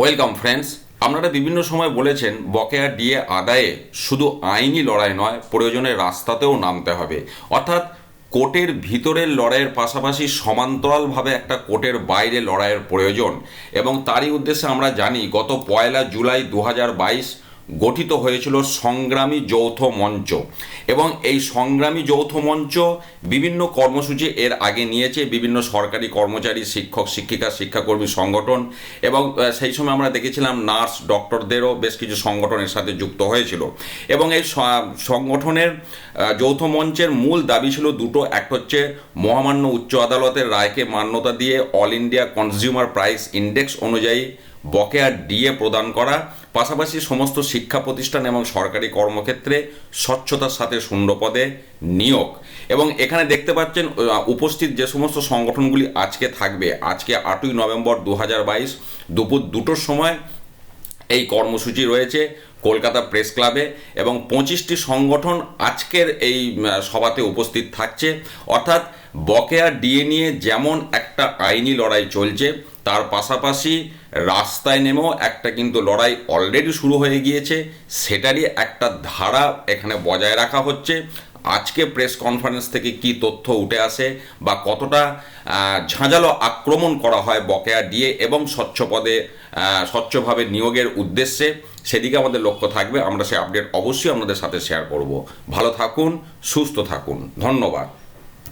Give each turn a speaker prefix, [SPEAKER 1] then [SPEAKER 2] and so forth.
[SPEAKER 1] Welcome friends. আপনারা বিভিন্ন সময় বলেছেন বকেয়া ডিএ আদায়ে শুধু আইনি লড়াই নয়, প্রয়োজনে রাস্তাতেও নামতে হবে। অর্থাৎ কোর্টের ভিতরের লড়াইয়ের পাশাপাশি সমান্তরালভাবে একটা কোর্টের বাইরে লড়াইয়ের প্রয়োজন, এবং তারই উদ্দেশ্যে আমরা জানি গত 1 জুলাই 2022 গঠিত হয়েছিল সংগ্রামী যৌথ মঞ্চ, এবং এই সংগ্রামী যৌথ মঞ্চ বিভিন্ন কর্মসূচি এর আগে নিয়েছে বিভিন্ন সরকারি কর্মচারী, শিক্ষক, শিক্ষিকা, শিক্ষাকর্মী সংগঠন, এবং সেই সময় আমরা দেখেছিলাম নার্স, ডক্টরদেরও বেশ কিছু সংগঠনের সাথে যুক্ত হয়েছিল। এবং এই সংগঠনের যৌথ মঞ্চের মূল দাবি ছিল দুটো। একটা হচ্ছে মহামান্য উচ্চ আদালতের রায়কে মান্যতা দিয়ে all India consumer price index অনুযায়ী বকেয়া ডিএ প্রদান করা, পাশাপাশি সমস্ত শিক্ষা প্রতিষ্ঠান এবং সরকারি কর্মক্ষেত্রে স্বচ্ছতার সাথে শূন্যপদে নিয়োগ। এবং এখানে দেখতে পাচ্ছেন উপস্থিত যে সমস্ত সংগঠনগুলি আজকে থাকবে, আজকে 8ই নভেম্বর 2022 দুপুর 2টোর সময় এই কর্মসূচি রয়েছে কলকাতা প্রেস ক্লাবে, এবং 25টি সংগঠন আজকের এই সভাতে উপস্থিত থাকছে। অর্থাৎ বকেয়া ডিএ নিয়ে যেমন একটা আইনি লড়াই চলছে, তার পাশাপাশি রাস্তায় নেমেও একটা কিন্তু লড়াই অলরেডি শুরু হয়ে গিয়েছে, সেটারই একটা ধারা এখানে বজায় রাখা হচ্ছে। আজকে প্রেস কনফারেন্স থেকে কি তথ্য উঠে আসে বা কতটা ঝাঁঝালো আক্রমণ করা হয় বকেয়া ডিএ এবং স্বচ্ছভাবে নিয়োগের উদ্দেশ্যে, সেদিকে আমাদের লক্ষ্য থাকবে। আমরা সেই আপডেট অবশ্যই আপনাদের সাথে শেয়ার করব। ভালো থাকুন, সুস্থ থাকুন, ধন্যবাদ।